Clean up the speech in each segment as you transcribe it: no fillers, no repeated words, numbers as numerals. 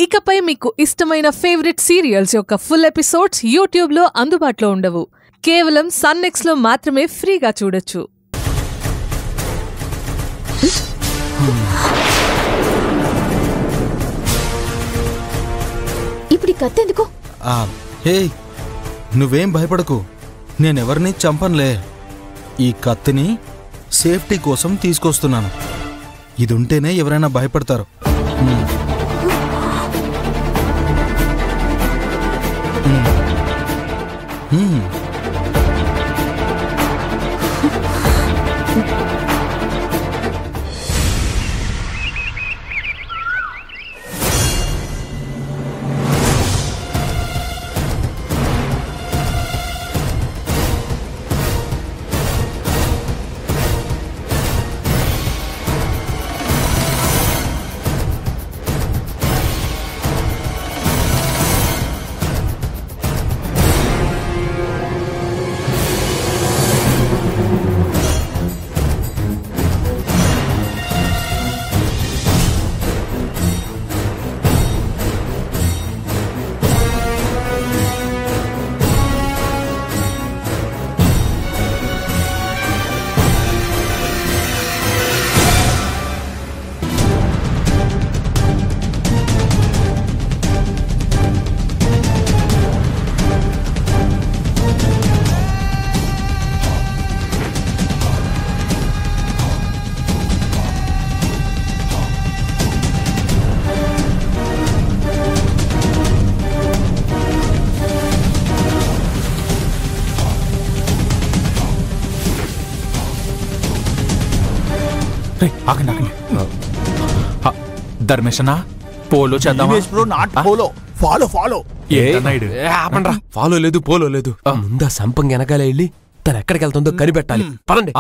ఇకపై మీకు ఇష్టమైన ఫేవరెట్ సీరియల్స్ యొక్క ఫుల్ ఎపిసోడ్స్ యూట్యూబ్లో అందుబాటులో ఉండవు. కేవలం సన్నెక్స్లో మాత్రమే ఫ్రీగా చూడొచ్చు. ఇప్పుడు ఈ కత్తి ఎందుకు? హే, నువ్వేం భయపడకు, నేనెవరిని చంపనులే. ఈ కత్తిని సేఫ్టీ కోసం తీసుకొస్తున్నాను. ఇది ఉంటేనే ఎవరైనా భయపడతారు. ధర్మేశనా, పోలో చేద్దామా? ఫాలో లేదు, పోలో లేదు. ముందా సంపంగి వెనకాల వెళ్ళి తను ఎక్కడికి వెళ్తుందో కనిపెట్టాలి. పదండి.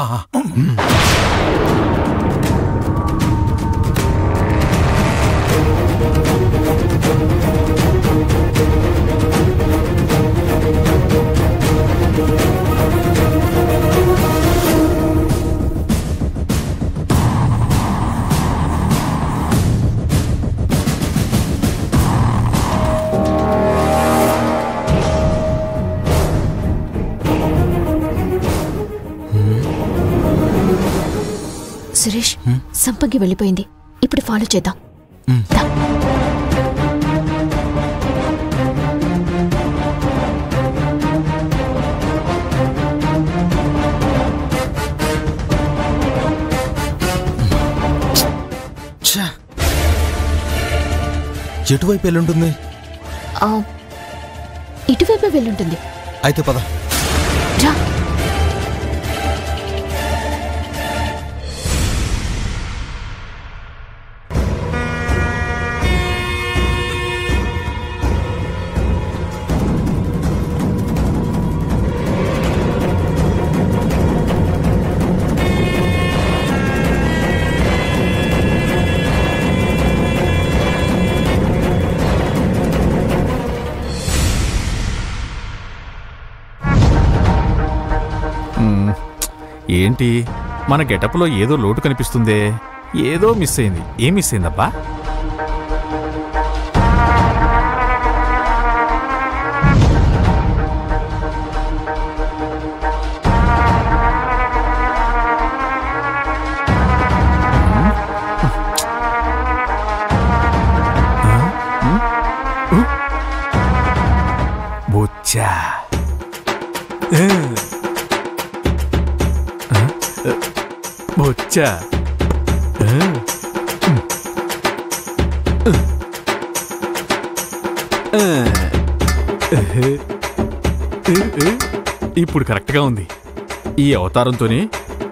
సురేష్, సంపంగి వెళ్ళిపోయింది. ఇప్పుడు ఫాలో చేద్దాం. ఎటువైపు వెళ్ళుంటుంది? ఇటువైపు వెళ్ళుంటుంది. అయితే పద. ఏంటి, మన గెటప్లో ఏదో లోటు కనిపిస్తుందే. ఏదో మిస్ అయింది. ఏం మిస్ అయిందబ్బా? బొచ్చా, బొచ్చా. ఇప్పుడు కరెక్ట్గా ఉంది. ఈ అవతారంతోనే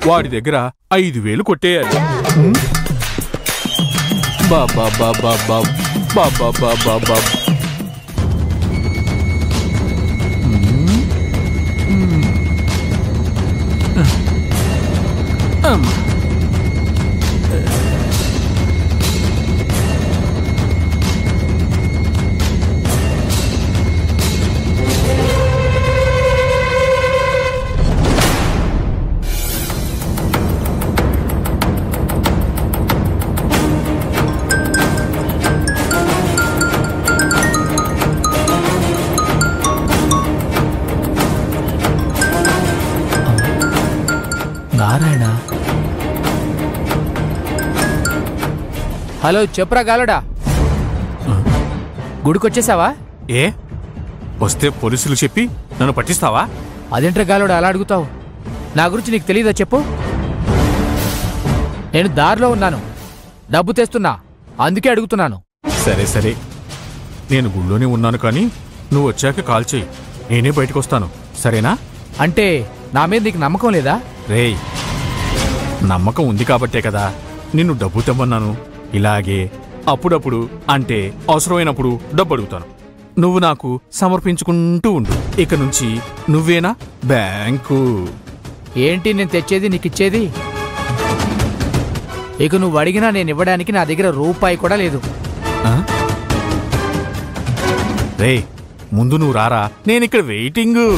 వాడి దగ్గర 5,000 కొట్టేయాలి. బాబా బాబా బాబా బాబా బాబా. హలో చెప్పురా గాలుడా, గుడికొచ్చేసావా? ఏ వస్తే పోలీసులు చెప్పి నన్ను పట్టిస్తావా? అదేంట్రా గాలుడా అలా అడుగుతావు? నా గురించి నీకు తెలీదా చెప్పు. నేను దారిలో ఉన్నాను, డబ్బు తెస్తున్నా, అందుకే అడుగుతున్నాను. సరే సరే, నేను గుళ్ళోనే ఉన్నాను, కానీ నువ్వు వచ్చాక కాల్ చెయ్యి, నేనే బయటకు వస్తాను, సరేనా? అంటే నా మీద నీకు నమ్మకం లేదా? రేయ్, నమ్మకం ఉంది కాబట్టే కదా నిన్ను డబ్బు తెమ్మన్నాను. ఇలాగే అప్పుడప్పుడు, అంటే అవసరమైనప్పుడు డబ్బు అడుగుతాను. నువ్వు నాకు సమర్పించుకుంటూ ఉండు. ఇక నుంచి నువ్వేనా బ్యాంకు. ఏంటి నేను తెచ్చేది నీకిచ్చేది? ఇక నువ్వు అడిగినా నేను ఇవ్వడానికి నా దగ్గర రూపాయి కూడా లేదు. రే, ముందు నువ్వు రారా, నేనిక్కడ వెయిటింగు.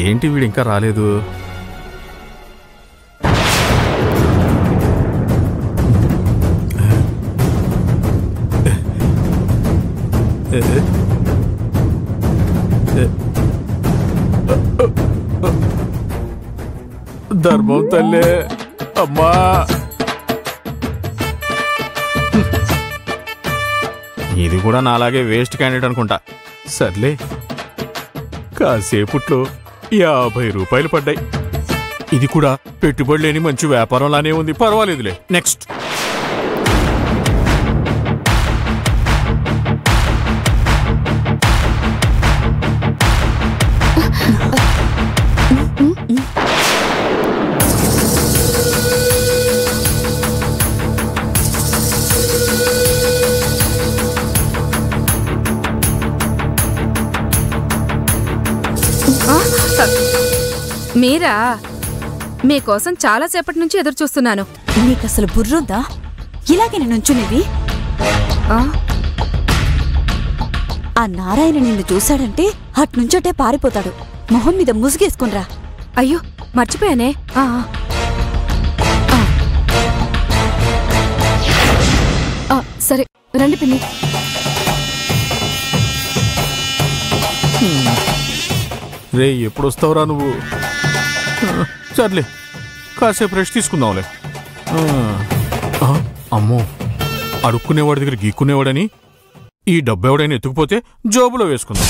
ఏంటి వీడు ఇంకా రాలేదు? ధర్మం తల్లే, అమ్మా. ఇది కూడా నాలాగే వేస్ట్ క్యాండిడేట్ అనుకుంటా. సర్లే, కాసేపుట్లో 50 రూపాయలు పడ్డాయి. ఇది కూడా పెట్టుబడి లేని మంచి వ్యాపారంలానే ఉంది, పర్వాలేదులే. నెక్స్ట్. మీరా? మీకోసం చాలాసేపటి నుంచి ఎదురు చూస్తున్నాను. నీకసలు బుర్రుందా? ఇలాగే నుంచునేది? ఆ నారాయణ నిన్ను చూశాడంటే అట్నుంచటే పారిపోతాడు. మొహం మీద ముసుగేసుకునిరా. అయ్యో మర్చిపోయానే. సరే రండి పిన్ని. రే, ఎప్పుడొస్తావురా నువ్వు? సర్లే, కాసేపు రెస్ట్ తీసుకుందాంలే. అమ్మో, అడుక్కునేవాడి దగ్గర గీక్కునేవాడని ఈ డబ్బు ఎవడైనా ఎత్తుకుపోతే జోబులో వేసుకుందాం.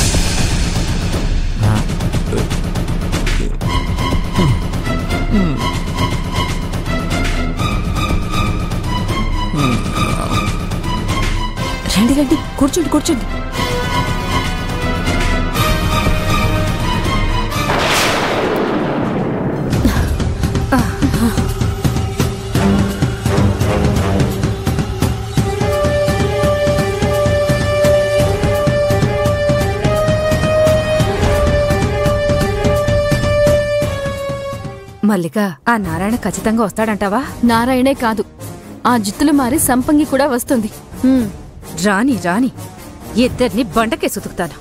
రండి రండి, కూర్చోండి కూర్చోండి. మల్లిక, ఆ నారాయణ ఖచ్చితంగా వస్తాడంటావా? నారాయణే కాదు, ఆ జిత్తులు మారి సంపంగి కూడా వస్తుంది. రాని రాని, ఇద్దరిని బండకే సుతుకుతాను.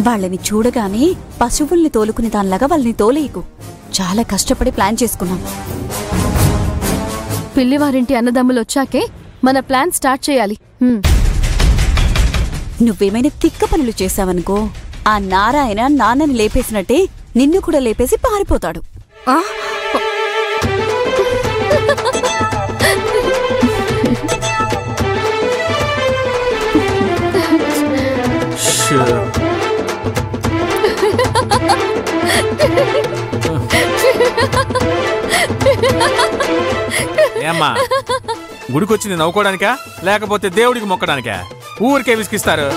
వాళ్ళని చూడగానే పశువుల్ని తోలుకునే దానిలాగా వాళ్ళని తోలేయకు. చాలా కష్టపడి ప్లాన్ చేసుకున్నాం. పిల్లివారింటి అన్నదమ్ములు వచ్చాకే మన ప్లాన్ స్టార్ట్ చేయాలి. నువ్వేమైనా తిక్క పనులు చేశావనుకో, ఆ నారాయణ నాన్నని లేపేసినట్టే నిన్ను కూడా లేపేసి పారిపోతాడు. ఏమ్మా, గుడికొచ్చింది నవ్వుకోవడానికా లేకపోతే దేవుడికి మొక్కడానికా? ఊరికే విసికిస్తారు.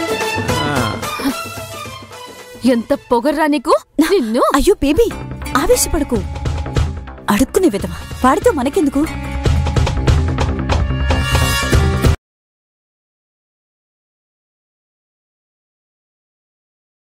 ఎంత పొగర్రా నీకు! నిన్ను! అయ్యో బేబీ, ఆవేశపడకు. అడుక్కునే విధవా, వాడితో మనకెందుకు?